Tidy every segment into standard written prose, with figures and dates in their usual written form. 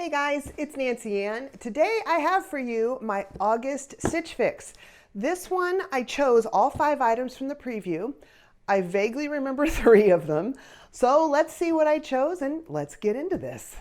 Hey guys, it's Nancy Ann. Today I have for you my August Stitch Fix. This one I chose all 5 items from the preview. I vaguely remember 3 of them. So let's see what I chose and let's get into this.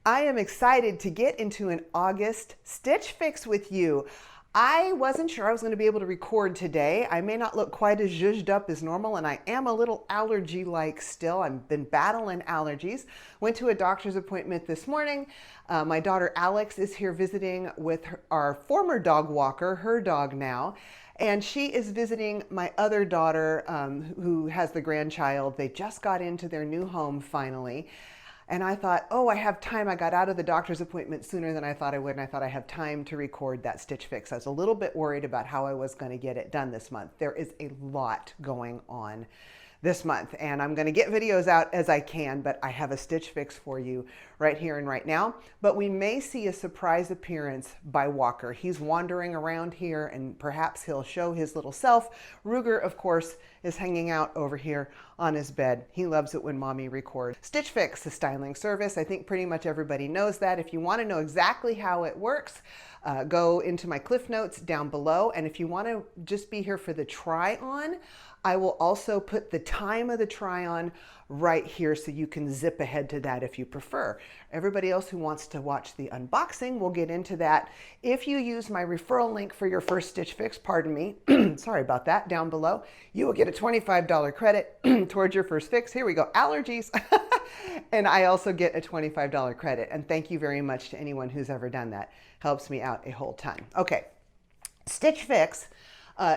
I am excited to get into an August Stitch Fix with you. I wasn't sure I was going to be able to record today. I may not look quite as zhuzhed up as normal, and I am a little allergy-like still. I've been battling allergies. Went to a doctor's appointment this morning. My daughter Alex is here visiting with our former dog walker, her dog now. And she is visiting my other daughter who has the grandchild. They just got into their new home finally. And I thought, oh, I have time. I got out of the doctor's appointment sooner than I thought I would, and I thought I have time to record that Stitch Fix. I was a little bit worried about how I was going to get it done this month. There is a lot going on this month, and I'm going to get videos out as I can, but I have a Stitch Fix for you right here and right now. But we may see a surprise appearance by Walker. He's wandering around here, and perhaps he'll show his little self. Ruger, of course, is hanging out over here on his bed. He loves it when mommy records. Stitch Fix, the styling service. I think pretty much everybody knows that. If you want to know exactly how it works, go into my Cliff Notes down below. And if you want to just be here for the try on, I will also put the time of the try on right here so you can zip ahead to that if you prefer. Everybody else who wants to watch the unboxing, we'll get into that. If you use my referral link for your first Stitch Fix, pardon me, sorry about that, down below, you will get a $25 credit towards your first fix. Here we go, allergies. And I also get a $25 credit. And thank you very much to anyone who's ever done that. Helps me out a whole ton. Okay, Stitch Fix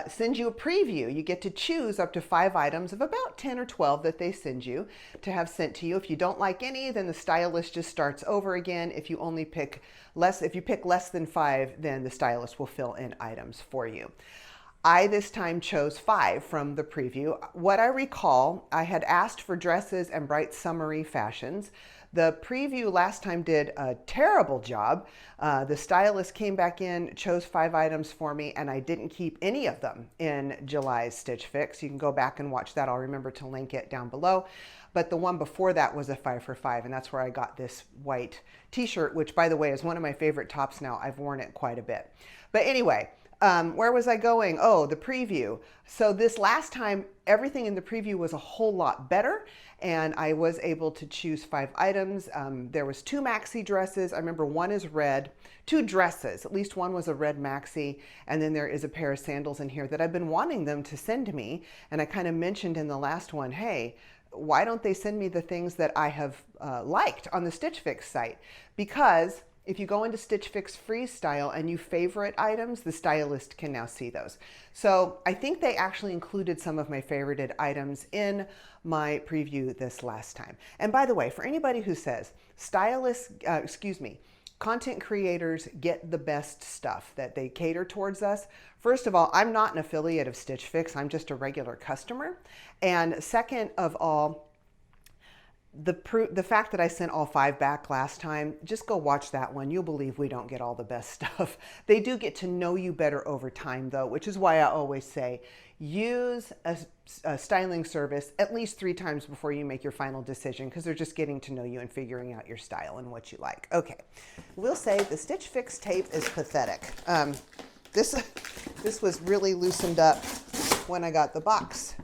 sends you a preview. You get to choose up to 5 items of about 10 or 12 that they send you to have sent to you. If you don't like any, then the stylist just starts over again. If you only pick less, if you pick less than 5, then the stylist will fill in items for you. I this time chose 5 from the preview. What I recall, I had asked for dresses and bright summery fashions. The preview last time did a terrible job. The stylist came back in, chose 5 items for me, and I didn't keep any of them in July's Stitch Fix. You can go back and watch that. I'll remember to link it down below. But the one before that was a 5 for 5, and that's where I got this white t-shirt, which, by the way, is one of my favorite tops now. I've worn it quite a bit. But anyway, where was I going? Oh, the preview. So this last time, everything in the preview was a whole lot better, and I was able to choose 5 items. There was 2 maxi dresses. I remember one is red, 2 dresses. At least one was a red maxi, and then there is a pair of sandals in here that I've been wanting them to send me. And I kind of mentioned in the last one, hey, why don't they send me the things that I have liked on the Stitch Fix site? Because if you go into Stitch Fix Freestyle and you favorite items, the stylist can now see those. So I think they actually included some of my favorited items in my preview this last time. And by the way, for anybody who says content creators get the best stuff, that they cater towards us. First of all, I'm not an affiliate of Stitch Fix. I'm just a regular customer. And second of all, the fact that I sent all 5 back last time, just go watch that one. You'll believe we don't get all the best stuff. They do get to know you better over time though, which is why I always say use a styling service at least 3 times before you make your final decision, because they're just getting to know you and figuring out your style and what you like. Okay, we'll say the Stitch Fix tape is pathetic. This was really loosened up when I got the box.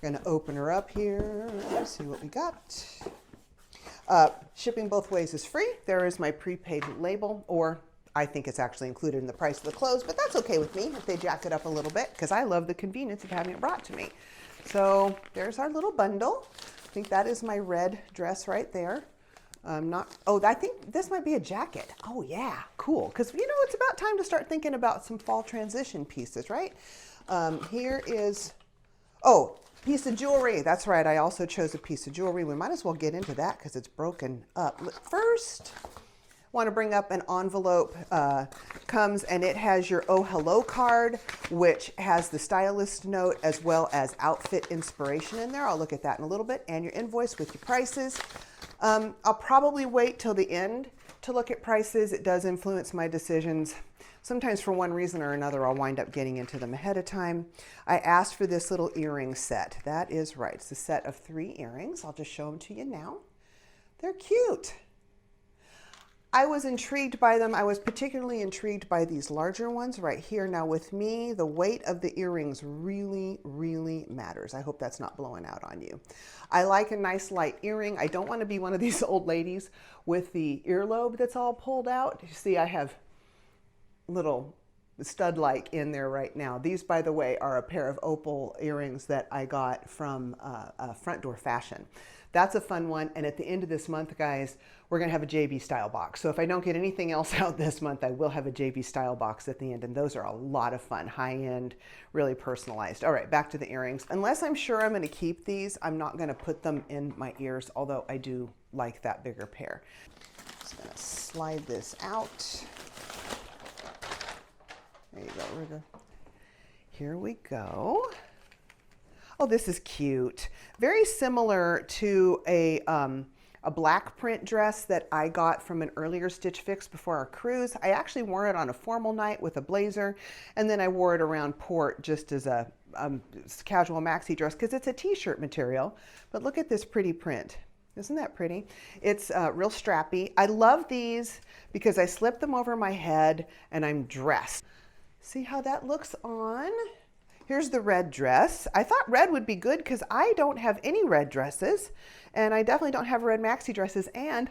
We're gonna open her up here, see what we got. Shipping both ways is free. There is my prepaid label, or I think it's actually included in the price of the clothes, but that's okay with me if they jack it up a little bit, because I love the convenience of having it brought to me. So there's our little bundle. I think that is my red dress right there. I think this might be a jacket. Oh yeah, cool. Because you know, it's about time to start thinking about some fall transition pieces, right? Here is, piece of jewelry. That's right. I also chose a piece of jewelry. We might as well get into that because it's broken up. First, want to bring up an envelope. Comes and it has your Oh Hello card, which has the stylist note as well as outfit inspiration in there. I'll look at that in a little bit. And your invoice with your prices. I'll probably wait till the end to look at prices. It does influence my decisions. Sometimes for one reason or another, I'll wind up getting into them ahead of time. I asked for this little earring set. That is right. It's a set of 3 earrings. I'll just show them to you now. They're cute. I was intrigued by them. I was particularly intrigued by these larger ones right here. Now with me, the weight of the earrings really, really matters. I hope that's not blowing out on you. I like a nice light earring. I don't want to be one of these old ladies with the earlobe that's all pulled out. You see, I have little stud-like in there right now. These, by the way, are a pair of opal earrings that I got from Front Door Fashion. That's a fun one. And at the end of this month, guys, we're going to have a JB style box. So if I don't get anything else out this month, I will have a JB style box at the end. And those are a lot of fun, high end, really personalized. All right, back to the earrings. Unless I'm sure I'm going to keep these, I'm not going to put them in my ears, although I do like that bigger pair. Just going to slide this out. There you go, Rigger. Here we go. Oh, this is cute. Very similar to a black print dress that I got from an earlier Stitch Fix before our cruise. I actually wore it on a formal night with a blazer, and then I wore it around port just as a casual maxi dress because it's a t-shirt material. But look at this pretty print. Isn't that pretty? It's real strappy. I love these because I slip them over my head and I'm dressed. See how that looks on? Here's the red dress. I thought red would be good because I don't have any red dresses, and I definitely don't have red maxi dresses, and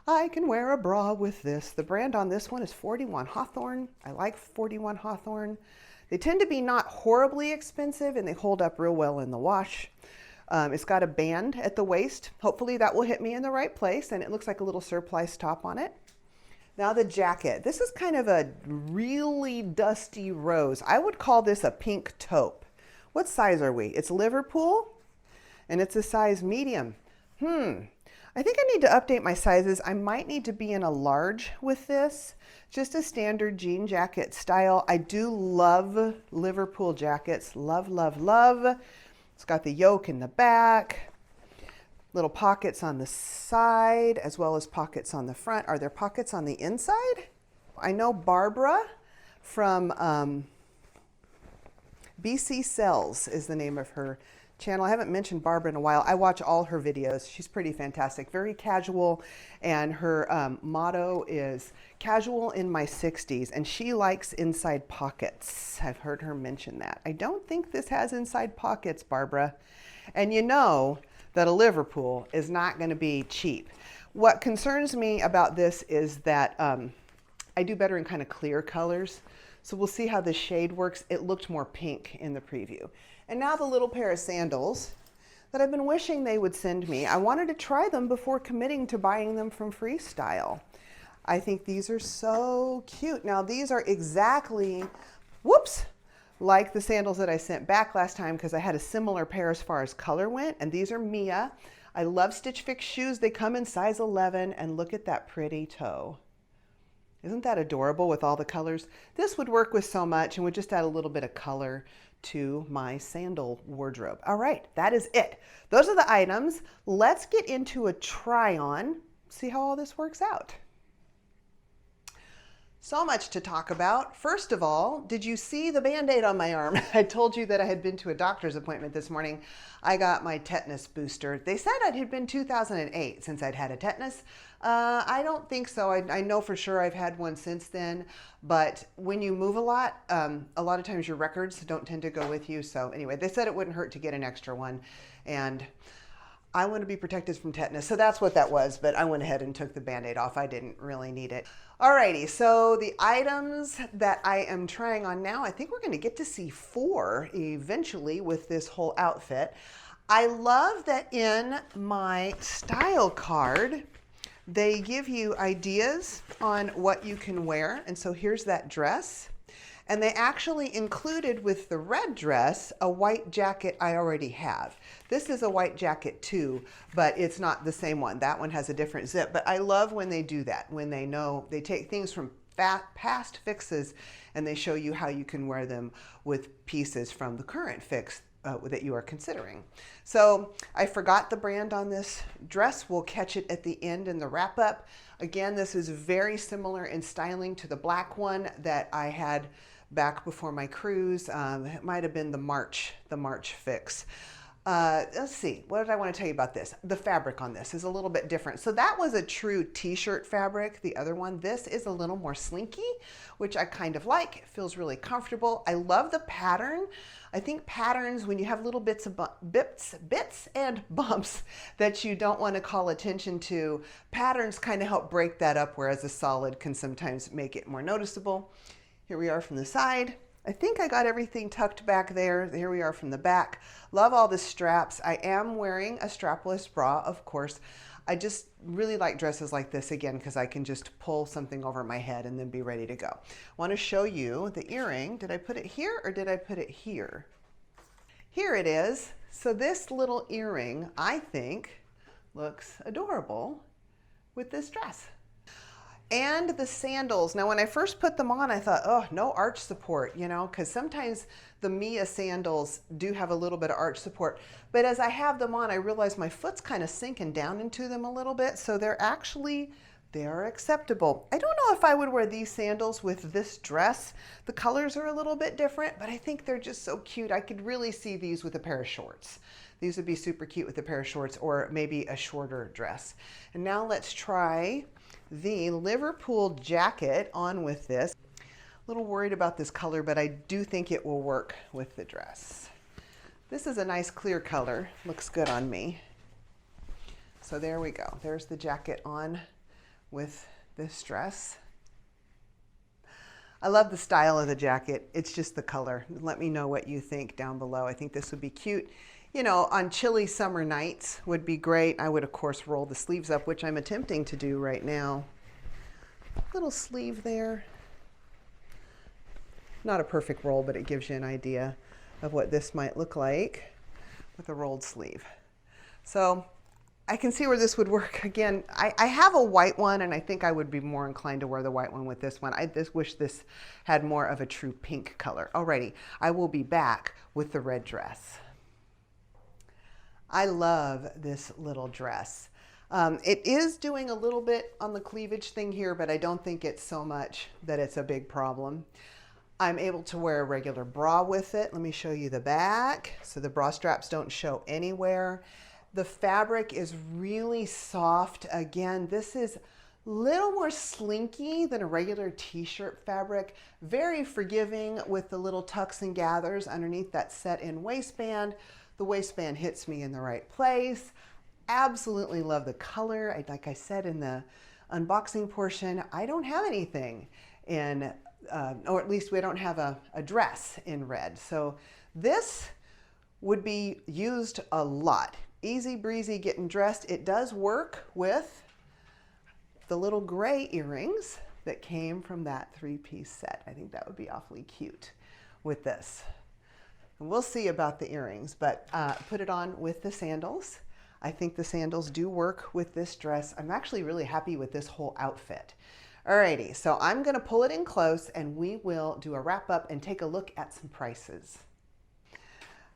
I can wear a bra with this. The brand on this one is 41 Hawthorne. I like 41 Hawthorne. They tend to be not horribly expensive, and they hold up real well in the wash. It's got a band at the waist. Hopefully that will hit me in the right place, and it looks like a little surplice top on it. Now the jacket. This is kind of a really dusty rose. I would call this a pink taupe. What size are we? It's Liverpool, and it's a size medium. I think I need to update my sizes. I might need to be in a large with this. Just a standard jean jacket style. I do love Liverpool jackets. Love, love, love. It's got the yoke in the back. Little pockets on the side as well as pockets on the front. Are there pockets on the inside? I know Barbara from BC Sells is the name of her channel. I haven't mentioned Barbara in a while. I watch all her videos. She's pretty fantastic, very casual, and her motto is casual in my 60s, and she likes inside pockets. I've heard her mention that. I don't think this has inside pockets, Barbara. And you know that a Liverpool is not going to be cheap. What concerns me about this is that I do better in kind of clear colors. So we'll see how the shade works. It looked more pink in the preview. And now the little pair of sandals that I've been wishing they would send me. I wanted to try them before committing to buying them from Freestyle. I think these are so cute. Now these are exactly, whoops, like the sandals that I sent back last time because I had a similar pair as far as color went, and these are Mia. I love Stitch Fix shoes. They come in size 11, and look at that pretty toe. Isn't that adorable with all the colors? This would work with so much and would just add a little bit of color to my sandal wardrobe. All right, that is it. Those are the items. Let's get into a try on, see how all this works out. So much to talk about. First of all, did you see the Band-Aid on my arm? I told you that I had been to a doctor's appointment this morning. I got my tetanus booster. They said it had been 2008 since I'd had a tetanus. I don't think so. I know for sure I've had one since then, but when you move a lot of times your records don't tend to go with you. So anyway, they said it wouldn't hurt to get an extra one, and I want to be protected from tetanus. So that's what that was, but I went ahead and took the Band-Aid off. I didn't really need it. Alrighty, so the items that I am trying on now, I think we're going to get to see 4 eventually with this whole outfit. I love that in my style card, they give you ideas on what you can wear. And so here's that dress. And they actually included with the red dress a white jacket I already have. This is a white jacket too, but it's not the same one. That one has a different zip. But I love when they do that, when they know, they take things from past fixes and they show you how you can wear them with pieces from the current fix that you are considering. So I forgot the brand on this dress. We'll catch it at the end in the wrap up. Again, this is very similar in styling to the black one that I had back before my cruise. It might have been the March fix. Let's see, what did I want to tell you about this? The fabric on this is a little bit different. So that was a true t-shirt fabric. The other one, this is a little more slinky, which I kind of like. It feels really comfortable. I love the pattern. I think patterns, when you have little bits and bumps that you don't want to call attention to, patterns kind of help break that up, whereas a solid can sometimes make it more noticeable. Here we are from the side. I think I got everything tucked back there. Here we are from the back. Love all the straps. I am wearing a strapless bra, of course. I just really like dresses like this, again, because I can just pull something over my head and then be ready to go. I want to show you the earring. Did I put it here or did I put it here? Here it is. So this little earring, I think, looks adorable with this dress. And the sandals. Now, when I first put them on, I thought, oh, no arch support, you know, because sometimes the Mia sandals do have a little bit of arch support. But as I have them on, I realize my foot's kind of sinking down into them a little bit. So they're acceptable. I don't know if I would wear these sandals with this dress. The colors are a little bit different, but I think they're just so cute. I could really see these with a pair of shorts. These would be super cute with a pair of shorts or maybe a shorter dress. And now let's try the Liverpool jacket on with this. A little worried about this color, but I do think it will work with the dress. This is a nice clear color, looks good on me. So there we go. There's the jacket on with this dress. I love the style of the jacket. It's just the color. Let me know what you think down below. I think this would be cute. You know, on chilly summer nights would be great. I would, of course, roll the sleeves up, which I'm attempting to do right now. Little sleeve there. Not a perfect roll, but it gives you an idea of what this might look like with a rolled sleeve. So I can see where this would work. Again, I have a white one, and I think I would be more inclined to wear the white one with this one. I just wish this had more of a true pink color. Alrighty, I will be back with the red dress. I love this little dress. It is doing a little bit on the cleavage thing here, but I don't think it's so much that it's a big problem. I'm able to wear a regular bra with it. Let me show you the back. So the bra straps don't show anywhere. The fabric is really soft. Again, this is a little more slinky than a regular t-shirt fabric. Very forgiving with the little tucks and gathers underneath that set-in waistband. The waistband hits me in the right place. Absolutely love the color. Like I said in the unboxing portion, I don't have anything in, or at least we don't have a dress in red. So this would be used a lot. Easy breezy getting dressed. It does work with the little gray earrings that came from that three-piece set. I think that would be awfully cute with this. And we'll see about the earrings, but put it on with the sandals. I think the sandals do work with this dress. I'm actually really happy with this whole outfit. Alrighty, so I'm gonna pull it in close and we will do a wrap up and take a look at some prices.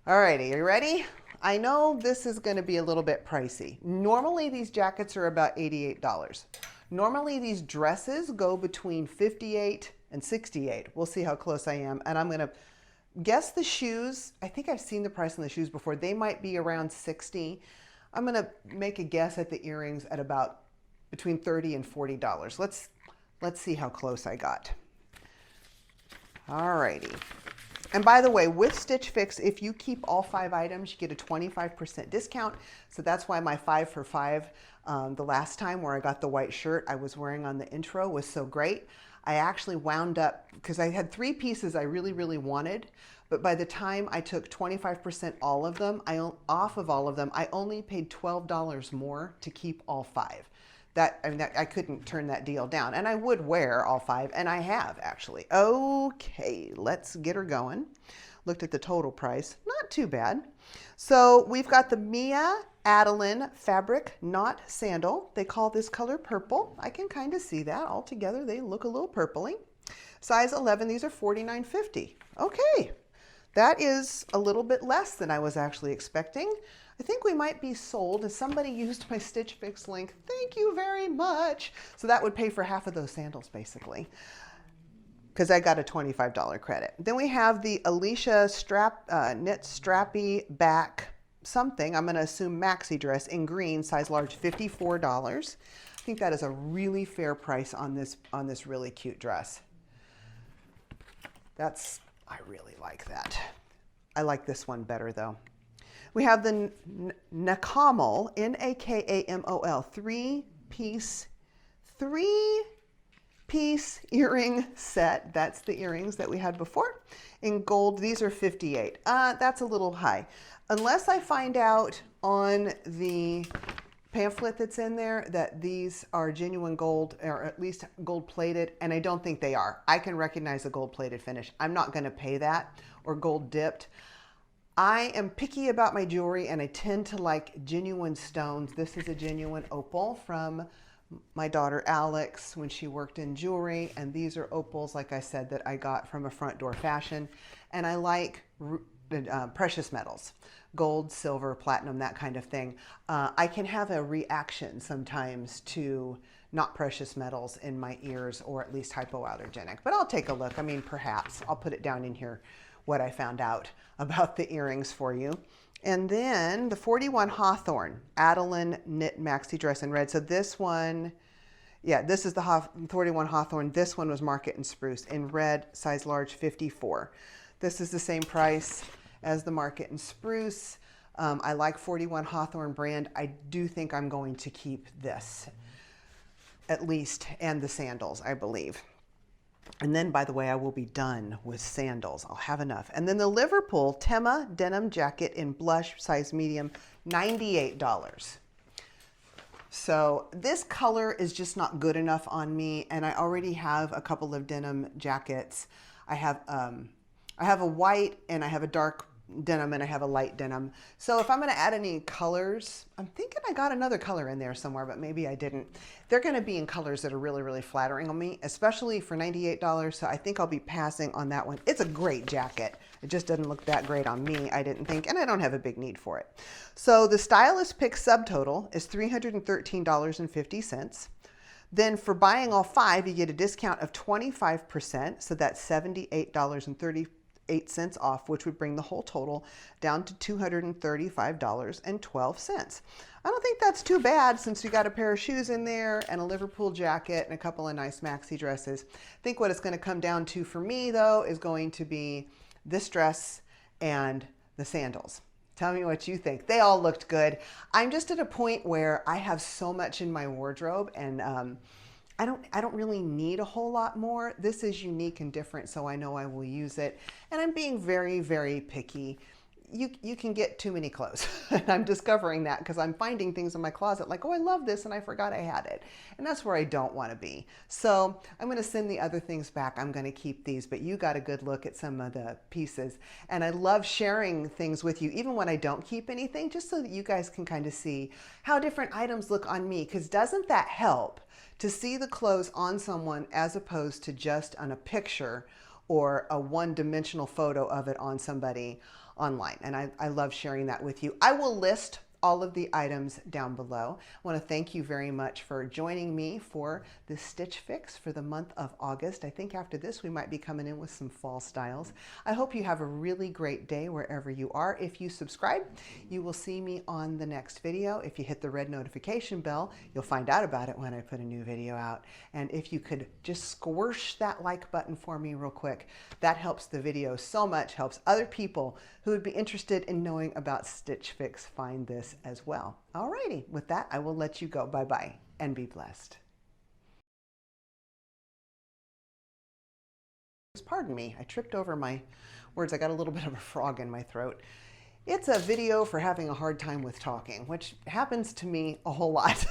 Alrighty, are you ready? I know this is gonna be a little bit pricey. Normally these jackets are about $88. Normally these dresses go between $58 and $68. We'll see how close I am, and I'm gonna guess the shoes. I think I've seen the price on the shoes before. They might be around $60. I'm gonna make a guess at the earrings at about between $30 and $40. Let's see how close I got. Alrighty. And by the way, with Stitch Fix, if you keep all 5 items, you get a 25% discount. So that's why my 5 for 5 the last time where I got the white shirt I was wearing on the intro was so great. I actually wound up, because I had 3 pieces I really, really wanted, but by the time I took 25% off of all of them, I only paid $12 more to keep all 5. I couldn't turn that deal down, and I would wear all 5, and I have actually. Okay, let's get her going. Looked at the total price, not too bad. So we've got the Mia Adeline fabric knot sandal. They call this color purple. I can kind of see that. All together they look a little purpley. Size 11, these are $49.50. Okay, that is a little bit less than I was actually expecting. I think we might be sold, as somebody used my Stitch Fix link. Thank you very much. So that would pay for half of those sandals basically, because I got a $25 credit. Then we have the Alicia knit strappy back something. I'm going to assume maxi dress in green, size large, $54. I think that is a really fair price on this really cute dress. I really like that. I like this one better though. We have the Nakamol, N-A-K-A-M-O-L, three-piece earring set. That's the earrings that we had before. In gold, these are $58. That's a little high. Unless I find out on the pamphlet that's in there that these are genuine gold, or at least gold plated, and I don't think they are. I can recognize a gold plated finish. I'm not going to pay that, or gold dipped. I am picky about my jewelry, and I tend to like genuine stones. This is a genuine opal from my daughter Alex when she worked in jewelry, and these are opals, like I said, that I got from a Front Door Fashion. And I like precious metals, gold, silver, platinum, that kind of thing. I can have a reaction sometimes to not precious metals in my ears, or at least hypoallergenic, but I'll take a look. I mean, perhaps I'll put it down in here what I found out about the earrings for you. And then the 41 Hawthorne Adeline knit maxi dress in red. So this one, yeah, this is the 41 Hawthorne. This one was Market and Spruce in red, size large, 54. This is the same price as the Market and Spruce. I like 41 Hawthorne brand. I do think I'm going to keep this at least, and the sandals, I believe. And then, by the way, I will be done with sandals. I'll have enough. And then the Liverpool Tema denim jacket in blush, size medium, $98. So this color is just not good enough on me, and I already have a couple of denim jackets. I have a white, and I have a dark denim, and I have a light denim. So if I'm going to add any colors, I'm thinking I got another color in there somewhere, but maybe I didn't. They're going to be in colors that are really, really flattering on me, especially for $98. So I think I'll be passing on that one. It's a great jacket. It just doesn't look that great on me, I didn't think, and I don't have a big need for it. So the stylist pick subtotal is $313.50. Then for buying all 5, you get a discount of 25%. So that's $78.30 8 cents off, which would bring the whole total down to $235.12. I don't think that's too bad, since we got a pair of shoes in there and a Liverpool jacket and a couple of nice maxi dresses. I think what it's going to come down to for me, though, is going to be this dress and the sandals. Tell me what you think. They all looked good. I'm just at a point where I have so much in my wardrobe, and I don't really need a whole lot more. This is unique and different, so I know I will use it. And I'm being very, very picky. You can get too many clothes. And I'm discovering that because I'm finding things in my closet like, oh, I love this, and I forgot I had it. And that's where I don't want to be. So I'm going to send the other things back. I'm going to keep these, but you got a good look at some of the pieces. And I love sharing things with you, even when I don't keep anything, just so that you guys can kind of see how different items look on me. Because doesn't that help to see the clothes on someone as opposed to just on a picture or a one-dimensional photo of it on somebody online? And I love sharing that with you. I will list all of the items down below. I want to thank you very much for joining me for this Stitch Fix for the month of August. I think after this we might be coming in with some fall styles. I hope you have a really great day wherever you are. If you subscribe, you will see me on the next video. If you hit the red notification bell, you'll find out about it when I put a new video out. And if you could just squish that like button for me real quick, that helps the video so much, helps other people who would be interested in knowing about Stitch Fix find this as well. Alrighty, with that, I will let you go. Bye-bye, and be blessed. Pardon me, I tripped over my words. I got a little bit of a frog in my throat. It's a video for having a hard time with talking, which happens to me a whole lot.